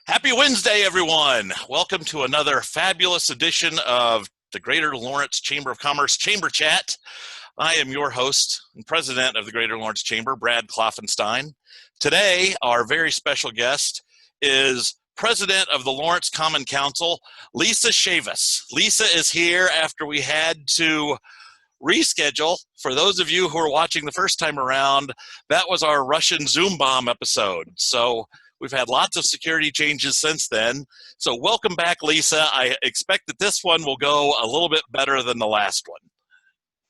Happy Wednesday, everyone. Welcome to another fabulous edition of the Greater Lawrence Chamber of Commerce Chamber Chat. I am your host and president of the Greater Lawrence Chamber, Brad Kloffenstein. Today, our very special guest is president of the Lawrence Common Council, Lisa Chavis. Lisa is here after we had to reschedule. For those of you who are watching the first time around, that was our Russian Zoom bomb episode. So we've had lots of security changes since then. So welcome back, Lisa. I expect that this one will go a little bit better than the last one.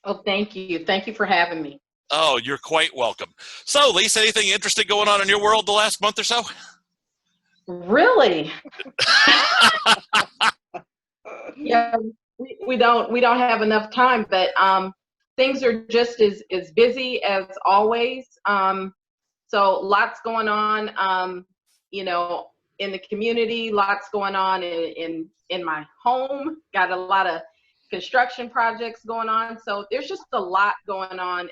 Oh, thank you. Thank you for having me. Oh, you're quite welcome. So, Lisa, anything interesting going on in your world the last month or so? Really? Yeah, we don't have enough time, but things are just as busy as always. So lots going on, in the community, lots going on in my home. Got a lot of construction projects going on. So there's just a lot going on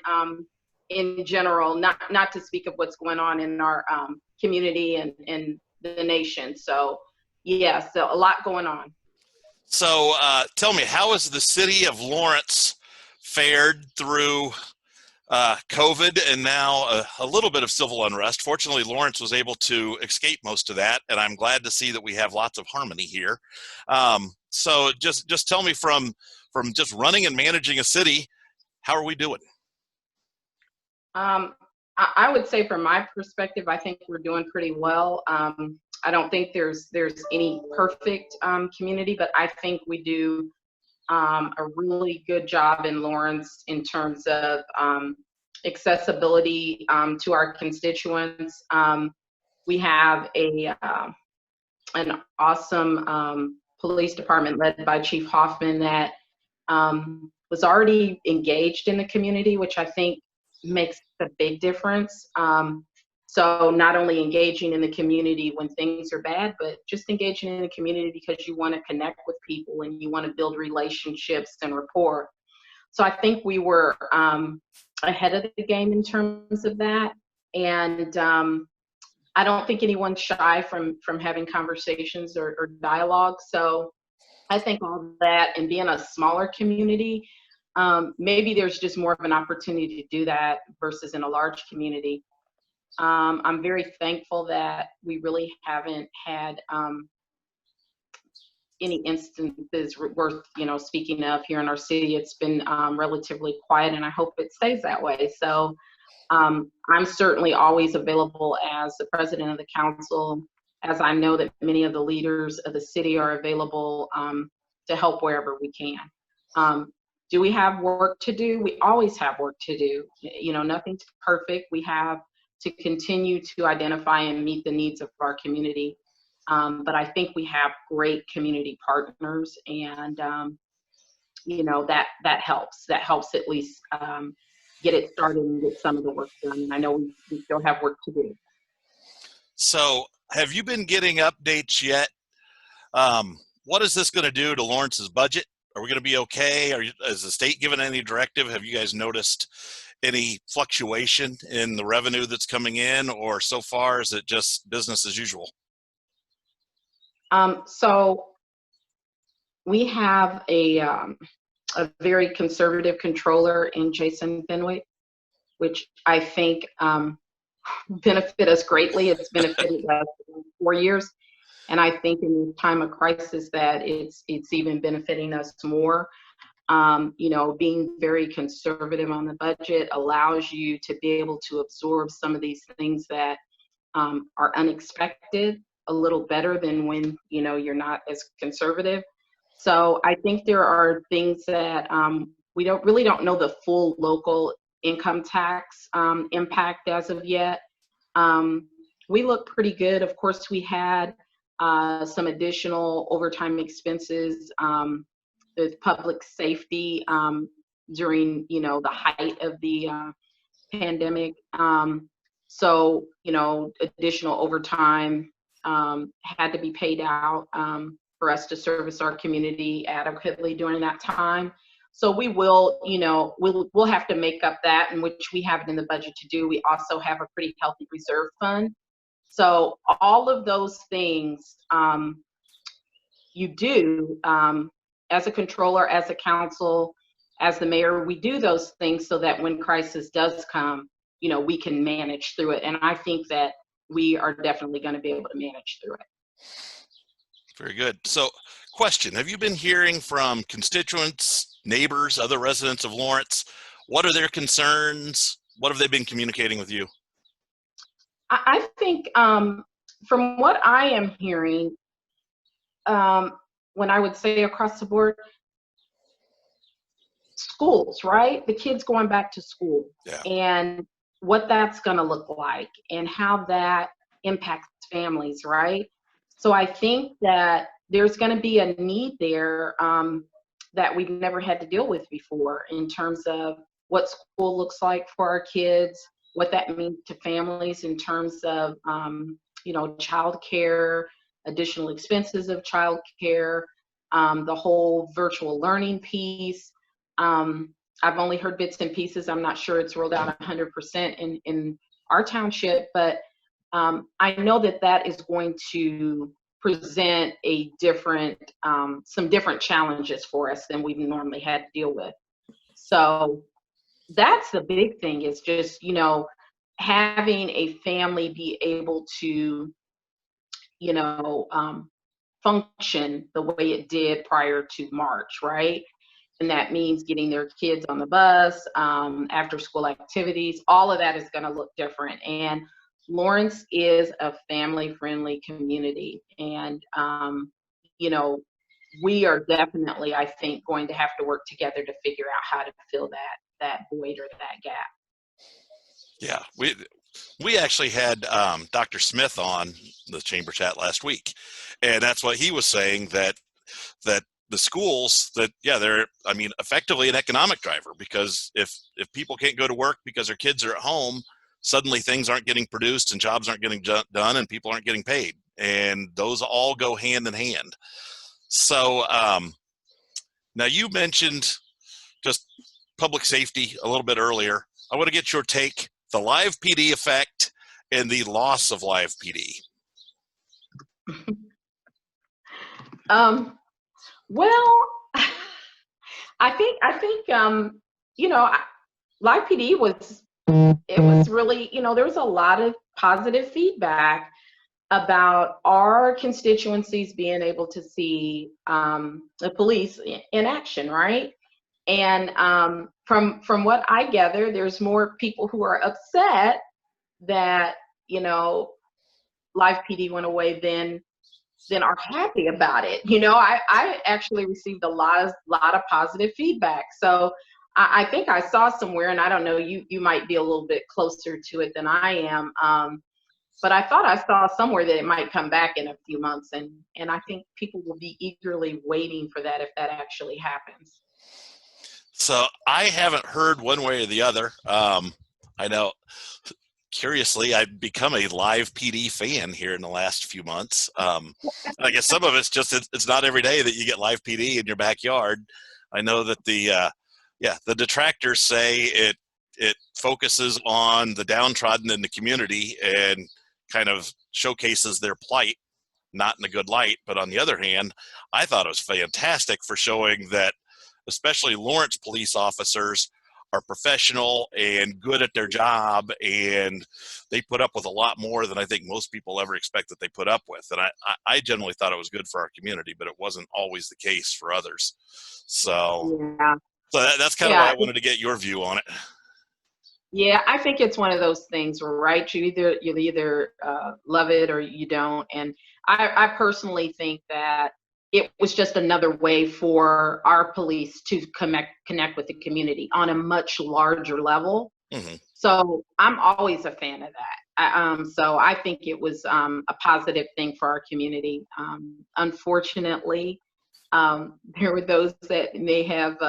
in general, not to speak of what's going on in our community and the nation. So yeah, so a lot going on. So tell me, how has the city of Lawrence fared through COVID and now a little bit of civil unrest? Fortunately, Lawrence was able to escape most of that, and I'm glad to see that we have lots of harmony here. So just tell me from just running and managing a city, how are we doing? I would say from my perspective, I think we're doing pretty well. I don't think there's any perfect community, but I think we do a really good job in Lawrence in terms of accessibility to our constituents. We have an awesome police department led by Chief Hoffman that was already engaged in the community, which I think makes a big difference. So not only engaging in the community when things are bad, but just engaging in the community because you want to connect with people and you want to build relationships and rapport. So I think we were ahead of the game in terms of that. And I don't think anyone's shy from having conversations or dialogue. So I think all that, and being a smaller community, maybe there's just more of an opportunity to do that versus in a large community. I'm very thankful that we really haven't had any instances worth, speaking of here in our city. It's been relatively quiet, and I hope it stays that way. So I'm certainly always available as the president of the council, as I know that many of the leaders of the city are available to help wherever we can. Do we have work to do? We always have work to do. Nothing's perfect. We have to continue to identify and meet the needs of our community. But I think we have great community partners, and that helps. That helps at least get it started and get some of the work done. I know we still have work to do. So have you been getting updates yet? What is this going to do to Lawrence's budget? Are we going to be okay? Is the state given any directive? Have you guys noticed any fluctuation in the revenue that's coming in, or so far is it just business as usual? So we have a very conservative controller in Jason Fenwick, which I think benefit us greatly. It's benefited us for 4 years. And I think in this time of crisis that it's even benefiting us more. Being very conservative on the budget allows you to be able to absorb some of these things that are unexpected a little better than when, you're not as conservative. So I think there are things that we don't know the full local income tax impact as of yet. We look pretty good. Of course, we had some additional overtime expenses with public safety during, the height of the pandemic. So, additional overtime had to be paid out for us to service our community adequately during that time. So we will, we'll have to make up that, in which we have it in the budget to do. We also have a pretty healthy reserve fund. So all of those things you do as a controller, as a council, as the mayor, we do those things so that when crisis does come, we can manage through it. And I think that we are definitely going to be able to manage through it. Very good. So, question, have you been hearing from constituents, neighbors, other residents of Lawrence? What are their concerns? What have they been communicating with you? I think from what I am hearing, when I would say across the board, schools, right? The kids going back to school, Yeah. and what that's going to look like and how that impacts families, right? So I think that there's going to be a need there that we've never had to deal with before in terms of what school looks like for our kids, what that means to families in terms of, child care, additional expenses of child care, the whole virtual learning piece. I've only heard bits and pieces. I'm not sure it's rolled out 100% in our township, but I know that is going to present some different challenges for us than we've normally had to deal with. So that's the big thing, is just, having a family be able to, function the way it did prior to March, right? And that means getting their kids on the bus, after school activities, all of that is going to look different. And Lawrence is a family-friendly community. And, we are definitely, I think, going to have to work together to figure out how to fill that void or that gap. Yeah, we actually had Dr. Smith on the Chamber Chat last week, and that's what he was saying, that the schools, they're, effectively an economic driver, because if people can't go to work because their kids are at home, suddenly things aren't getting produced and jobs aren't getting done and people aren't getting paid, and those all go hand in hand. So now, you mentioned just public safety a little bit earlier. I want to get your take, the live PD effect and the loss of live PD. Well, I think live PD was really, there was a lot of positive feedback about our constituencies being able to see the police in action, right? And from what I gather, there's more people who are upset that live PD went away than are happy about it. I actually received a lot of positive feedback. So I think I saw somewhere, and I don't know, you might be a little bit closer to it than I am. But I thought I saw somewhere that it might come back in a few months, and I think people will be eagerly waiting for that if that actually happens. So I haven't heard one way or the other. I know, curiously, I've become a live PD fan here in the last few months. I guess some of it's just, it's not every day that you get live PD in your backyard. I know that the detractors say it focuses on the downtrodden in the community and kind of showcases their plight, not in a good light. But on the other hand, I thought it was fantastic for showing that especially Lawrence police officers are professional and good at their job, and they put up with a lot more than I think most people ever expect that they put up with. And I generally thought it was good for our community, but it wasn't always the case for others. So, yeah. That's kind of why I wanted to get your view on it. Yeah, I think it's one of those things, right? You either love it or you don't. And I personally think that it was just another way for our police to connect with the community on a much larger level. Mm-hmm. So I'm always a fan of that. So I think it was a positive thing for our community. Unfortunately, there were those that may have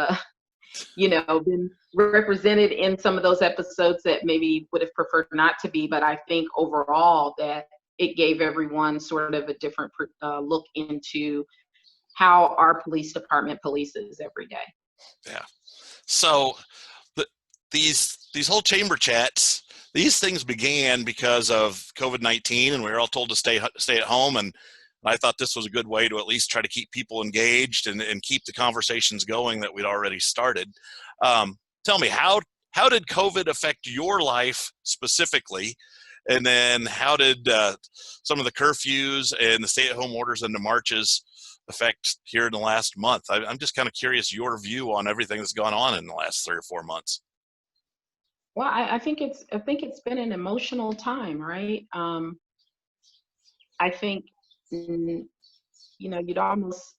been represented in some of those episodes that maybe would have preferred not to be. But I think overall that it gave everyone sort of a different look into how our police department polices every day. Yeah. So these whole chamber chats, these things began because of COVID-19, and we were all told to stay at home. And I thought this was a good way to at least try to keep people engaged and keep the conversations going that we'd already started. Tell me, how did COVID affect your life specifically? And then how did some of the curfews and the stay-at-home orders and the marches affect here in the last month? I'm just kind of curious your view on everything that's gone on in the last 3 or 4 months. Well, I think it's been an emotional time, right? I think you'd almost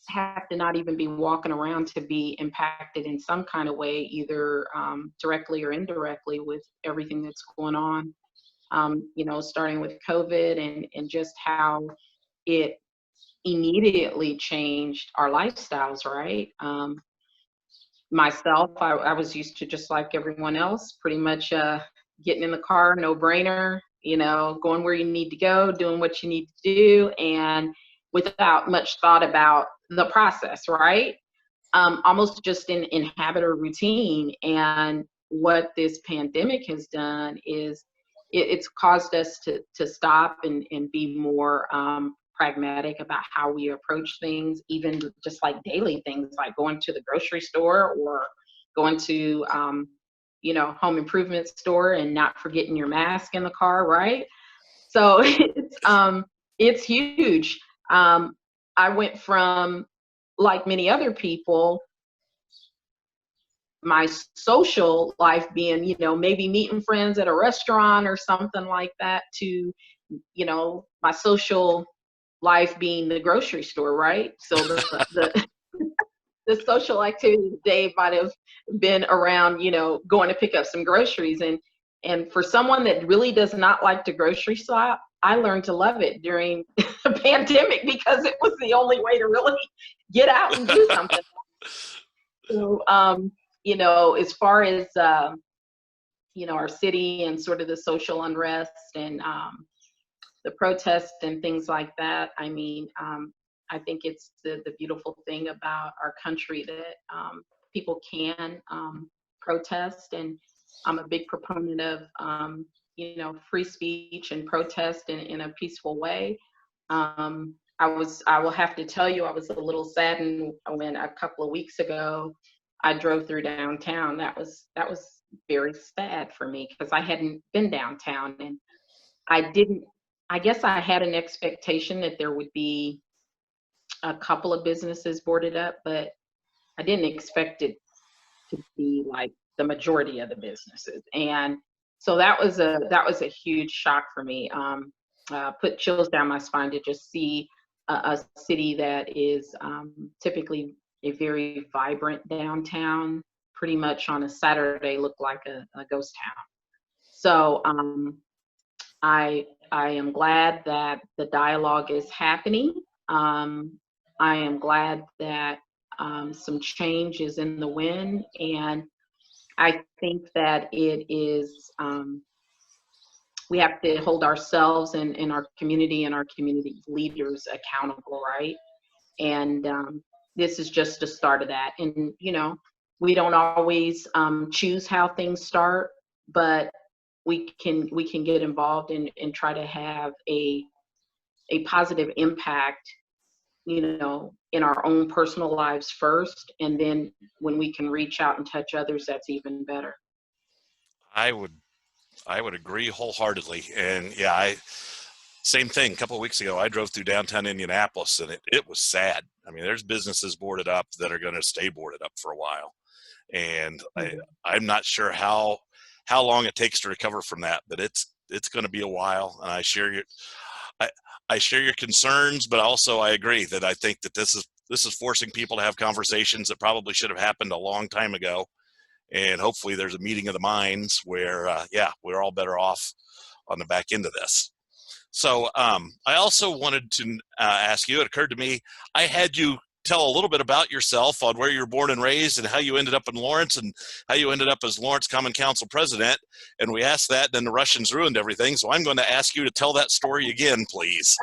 have to not even be walking around to be impacted in some kind of way, either directly or indirectly, with everything that's going on. Starting with COVID and just how it immediately changed our lifestyles, right? Myself, I was used to, just like everyone else, pretty much getting in the car, no brainer, going where you need to go, doing what you need to do, and without much thought about the process, right? Almost just in habit or routine. And what this pandemic has done is it's caused us to stop and be more pragmatic about how we approach things, even just like daily things, like going to the grocery store or going to home improvement store and not forgetting your mask in the car, right? So it's huge. I went from, like many other people, my social life being, maybe meeting friends at a restaurant or something like that, to, my social life being the grocery store, right? So the social activity today might have been around, going to pick up some groceries. And for someone that really does not like to grocery shop, I learned to love it during the pandemic, because it was the only way to really get out and do something. So, as far as, our city and sort of the social unrest and the protests and things like that, I mean, I think it's the beautiful thing about our country that people can protest. And I'm a big proponent of, free speech and protest in a peaceful way. I will have to tell you, I was a little saddened when a couple of weeks ago I drove through downtown. That was very sad for me, because I hadn't been downtown, and I guess I had an expectation that there would be a couple of businesses boarded up, but I didn't expect it to be like the majority of the businesses. And so that was a huge shock for me. Put chills down my spine to just see a city that is typically a very vibrant downtown, pretty much on a Saturday look like a ghost town. So I am glad that the dialogue is happening. I am glad that some change is in the wind, and I think that it is, we have to hold ourselves and our community leaders accountable, right? And this is just the start of that. And, we don't always choose how things start, but we can get involved and try to have a positive impact, in our own personal lives first, and then when we can reach out and touch others, that's even better. I would agree wholeheartedly. And yeah, same thing. A couple of weeks ago, I drove through downtown Indianapolis, and it was sad. I mean, there's businesses boarded up that are going to stay boarded up for a while. And I'm not sure how long it takes to recover from that, but it's going to be a while. And I share your concerns, but also I agree that I think that this is forcing people to have conversations that probably should have happened a long time ago. And hopefully there's a meeting of the minds where, we're all better off on the back end of this. So I also wanted to ask you, it occurred to me, I had you tell a little bit about yourself on where you were born and raised and how you ended up in Lawrence and how you ended up as Lawrence Common Council president. And we asked that, then the Russians ruined everything. So I'm going to ask you to tell that story again, please.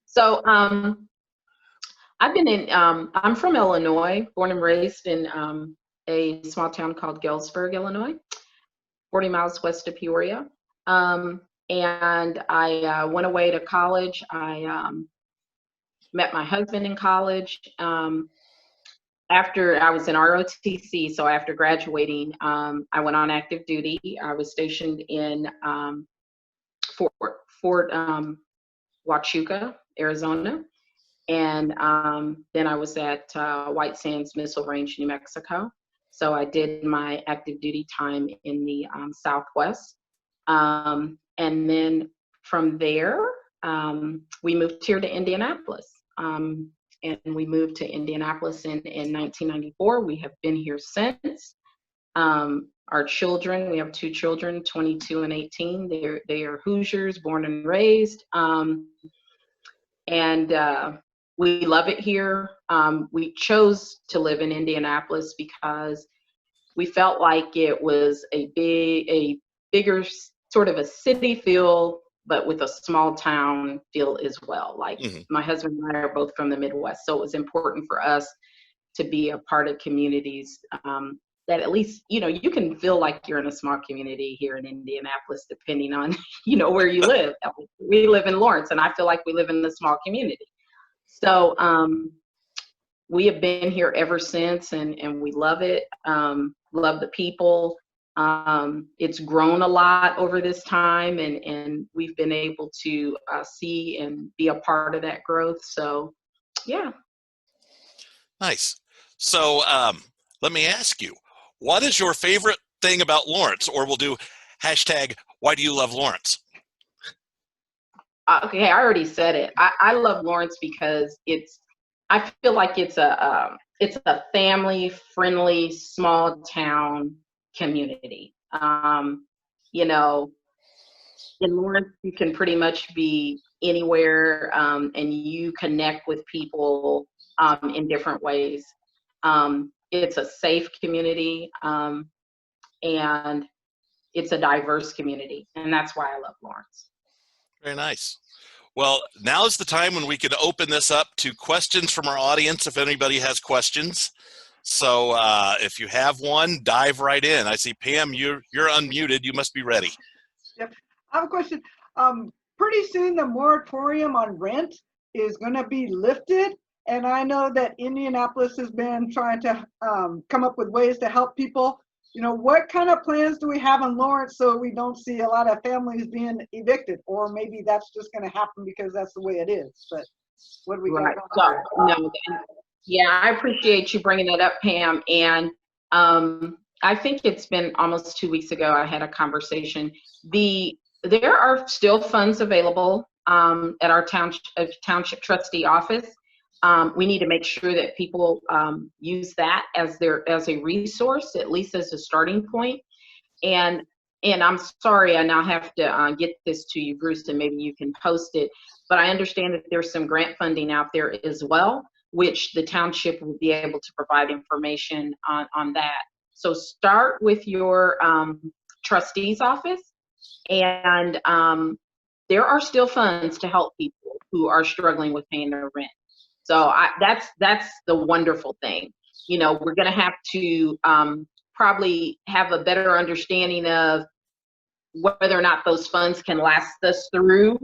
So I've been I'm from Illinois, born and raised in a small town called Galesburg, Illinois. 40 miles west of Peoria. And I went away to college. I met my husband in college. After I was in ROTC, so after graduating, I went on active duty. I was stationed in Fort Huachuca, Arizona. And then I was at White Sands Missile Range, New Mexico. So I did my active duty time in the Southwest. And then from there, we moved here to Indianapolis. And we moved to Indianapolis in 1994. We have been here since. Our children, we have 2 children, 22 and 18. They are Hoosiers, born and raised. And we love it here. We chose to live in Indianapolis because we felt like it was a bigger sort of a city feel, but with a small town feel as well. Like my husband and I are both from the Midwest, so it was important for us to be a part of communities that at least, you can feel like you're in a small community here in Indianapolis, depending on, where you live. We live in Lawrence, and I feel like we live in a small community. So we have been here ever since, and we love it. Love the people. It's grown a lot over this time, and we've been able to see and be a part of that growth. So, yeah. Nice. So let me ask you, what is your favorite thing about Lawrence? Or we'll do hashtag, why do you love Lawrence? Okay, I already said it. I love Lawrence because I feel like it's a family-friendly, small-town community. In Lawrence, you can pretty much be anywhere, and you connect with people in different ways. It's a safe community, and it's a diverse community, and that's why I love Lawrence. Very nice. Well, now's the time when we could open this up to questions from our audience if anybody has questions. So if you have one, dive right in. I see Pam, you're unmuted. You must be ready. Yep. I have a question. Pretty soon the moratorium on rent is going to be lifted. And I know that Indianapolis has been trying to come up with ways to help people. What kind of plans do we have in Lawrence so we don't see a lot of families being evicted? Or maybe that's just going to happen because that's the way it is. But what do we got? No, yeah, I appreciate you bringing that up, Pam. And I think it's been almost 2 weeks ago I had a conversation. There are still funds available at our township trustee office. We need to make sure that people use that as a resource, at least as a starting point. And I'm sorry, I now have to get this to you, Bruce, and maybe you can post it. But I understand that there's some grant funding out there as well, which the township will be able to provide information on that. So start with your trustee's office, and there are still funds to help people who are struggling with paying their rent. So that's the wonderful thing. We're going to have to probably have a better understanding of whether or not those funds can last us through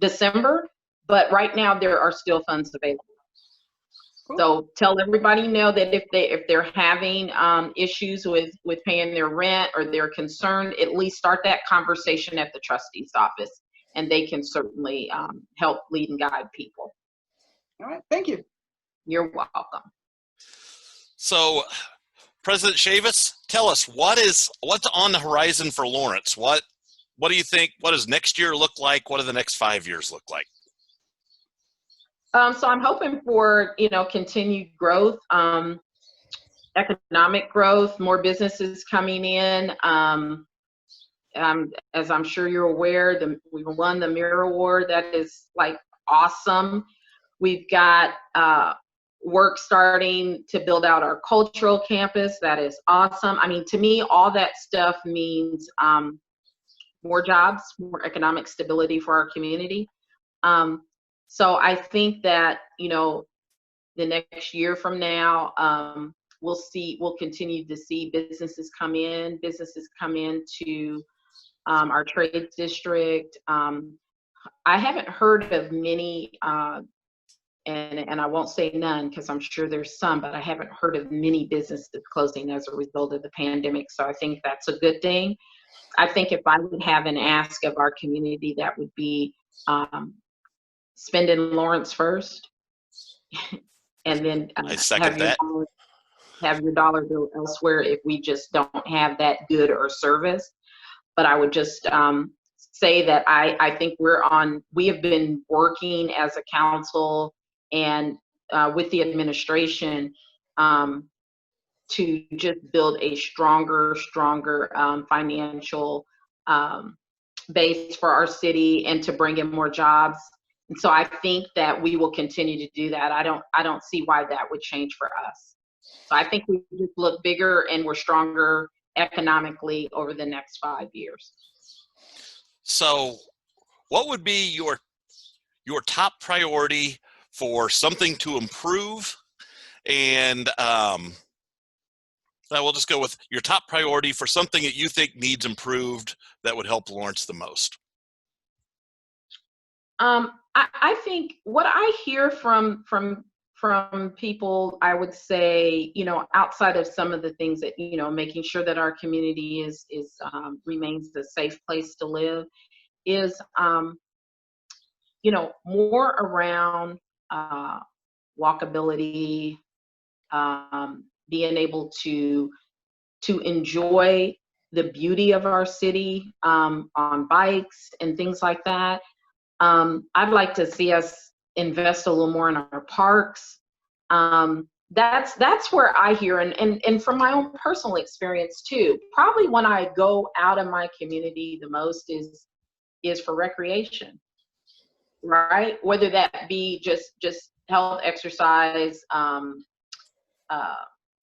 December. But right now there are still funds available. Cool. So tell everybody that if they're having issues with paying their rent or they're concerned, at least start that conversation at the trustee's office, and they can certainly help lead and guide people. All right, thank you. You're welcome. So, President Chavis, tell us what's on the horizon for Lawrence. What do you think? What does next year look like? What do the next 5 years look like? So I'm hoping for continued growth, economic growth, more businesses coming in. As I'm sure you're aware, we won the Mirror Award. That is awesome. We've got work starting to build out our cultural campus. That is awesome. I mean, to me, all that stuff means more jobs, more economic stability for our community. So I think that, the next year from now, we'll continue to see businesses come into our trade district. I haven't heard of many, and I won't say none because I'm sure there's some, but I haven't heard of many businesses closing as a result of the pandemic. So I think that's a good thing. I think if I would have an ask of our community, that would be spend in Lawrence first, and then I second that. Have your dollar go elsewhere if we just don't have that good or service. But I would just say that I think we have been working as a council and with the administration to just build a stronger financial base for our city and to bring in more jobs. And so I think that we will continue to do that. I don't see why that would change for us. So I think we just look bigger and we're stronger economically over the next 5 years. So what would be your top priority for something to improve? And we'll just go with your top priority for something that you think needs improved that would help Lawrence the most. I think what I hear from people, I would say, outside of some of the things that, making sure that our community is remains a safe place to live, is, more around walkability, being able to enjoy the beauty of our city on bikes and things like that. I'd like to see us invest a little more in our parks. That's where I hear, and from my own personal experience too, probably when I go out of my community the most is for recreation, right? Whether that be just health, exercise,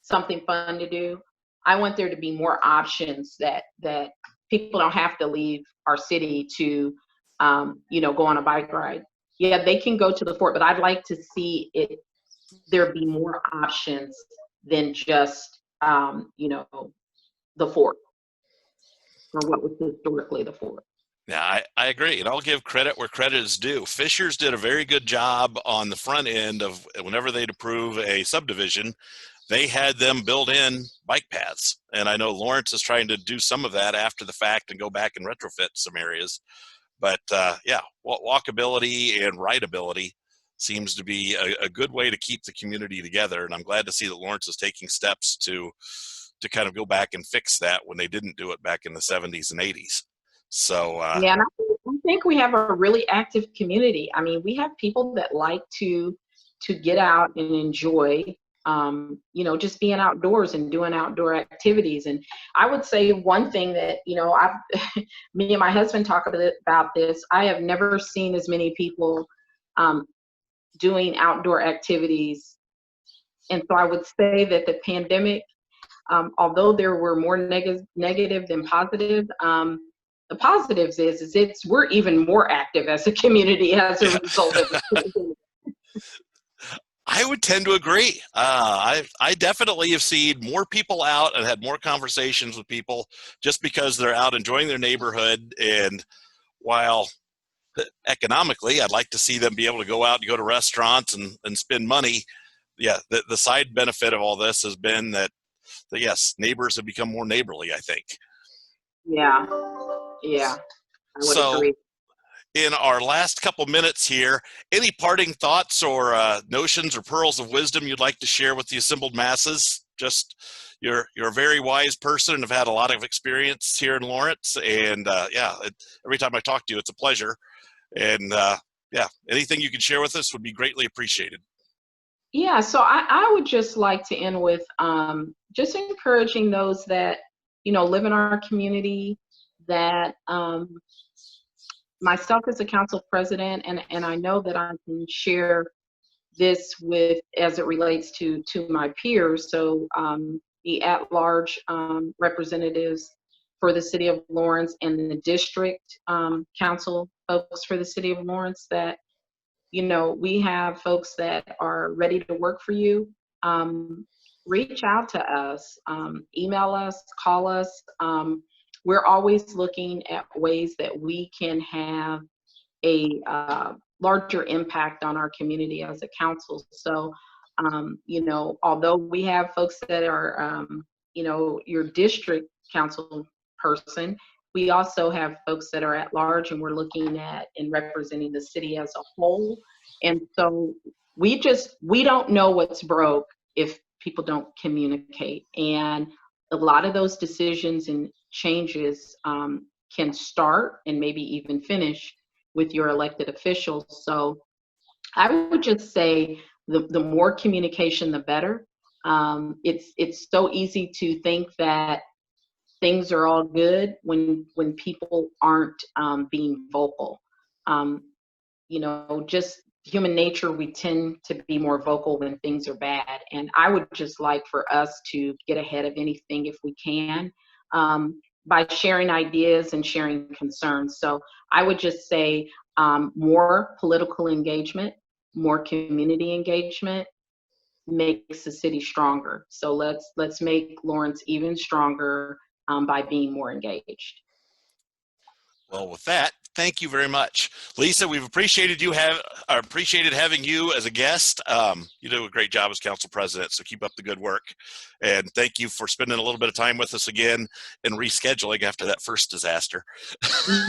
something fun to do. I want there to be more options that people don't have to leave our city to go on a bike ride. Yeah, they can go to the fort, but I'd like to see there be more options than just, the fort, or what was historically the fort. Yeah, I agree. And I'll give credit where credit is due. Fishers did a very good job on the front end of whenever they'd approve a subdivision, they had them build in bike paths. And I know Lawrence is trying to do some of that after the fact and go back and retrofit some areas. But walkability and rideability seems to be a good way to keep the community together. And I'm glad to see that Lawrence is taking steps to kind of go back and fix that when they didn't do it back in the 70s and 80s. So yeah, and I think we have a really active community. I mean, we have people that like to get out and enjoy, just being outdoors and doing outdoor activities. And I would say one thing that, me and my husband talk about this, I have never seen as many people doing outdoor activities. And so I would say that the pandemic, although there were more negative than positive, the positives is we're even more active as a community as a result of it. I would tend to agree. I definitely have seen more people out and had more conversations with people just because they're out enjoying their neighborhood. And while economically, I'd like to see them be able to go out and go to restaurants and spend money. Yeah, the side benefit of all this has been that yes, neighbors have become more neighborly, I think. Yeah, I would agree. In our last couple minutes here, any parting thoughts or notions or pearls of wisdom you'd like to share with the assembled masses? Just you're a very wise person and have had a lot of experience here in Lawrence. And every time I talk to you, it's a pleasure. And anything you can share with us would be greatly appreciated. Yeah, so I would just like to end with just encouraging those that, live in our community, that myself as a council president, and I know that I can share this as it relates to my peers. So the at-large representatives for the city of Lawrence and the district council folks for the city of Lawrence, that, we have folks that are ready to work for you. reach out to us, email us, call us. We're always looking at ways that we can have a larger impact on our community as a council. So, although we have folks that are, your district council person, we also have folks that are at large, and we're looking at and representing the city as a whole. And so we don't know what's broke if people don't communicate. And a lot of those decisions and changes can start and maybe even finish with your elected officials. So I would just say the more communication, the better. It's so easy to think that things are all good when people aren't being vocal. Just human nature, we tend to be more vocal when things are bad. And I would just like for us to get ahead of anything if we can, by sharing ideas and sharing concerns. So I would just say more political engagement, more community engagement makes the city stronger. So let's make Lawrence even stronger by being more engaged. Well, with that, thank you very much, Lisa. We've appreciated having you as a guest. You do a great job as council president, so keep up the good work. And thank you for spending a little bit of time with us again and rescheduling after that first disaster.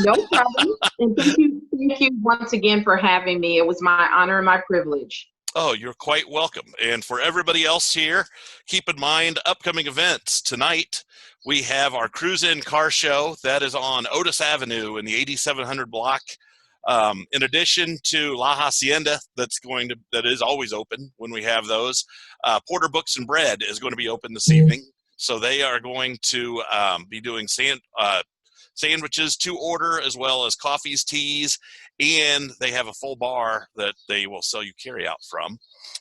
No problem. And thank you once again for having me. It was my honor and my privilege. Oh, you're quite welcome. And for everybody else here, keep in mind upcoming events. Tonight, we have our Cruise In Car Show. That is on Otis Avenue in the 8700 block. In addition to La Hacienda, that is always open when we have those. Porter Books and Bread is going to be open this evening. So they are going to be doing sandwiches to order, as well as coffees, teas, and they have a full bar that they will sell you carry out from.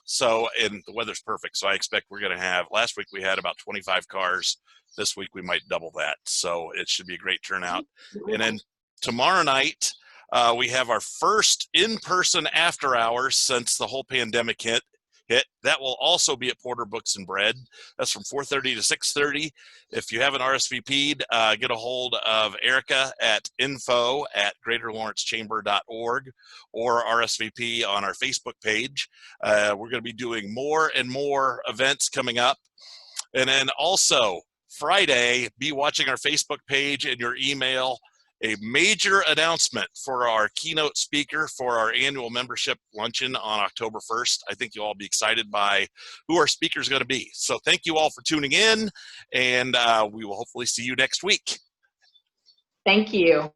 So, and the weather's perfect. So I expect we're going to have, last week we had about 25 cars. This week we might double that. So it should be a great turnout. And then tomorrow night, we have our first in-person after hours since the whole pandemic hit. That will also be at Porter Books and Bread. That's from 4:30 to 6:30. If you haven't RSVP'd, get a hold of Erica at info@greaterlawrencechamber.org or RSVP on our Facebook page. We're going to be doing more and more events coming up. And then also Friday, be watching our Facebook page and your email. A major announcement for our keynote speaker for our annual membership luncheon on October 1st. I think you'll all be excited by who our speaker is going to be. So thank you all for tuning in, and we will hopefully see you next week. Thank you.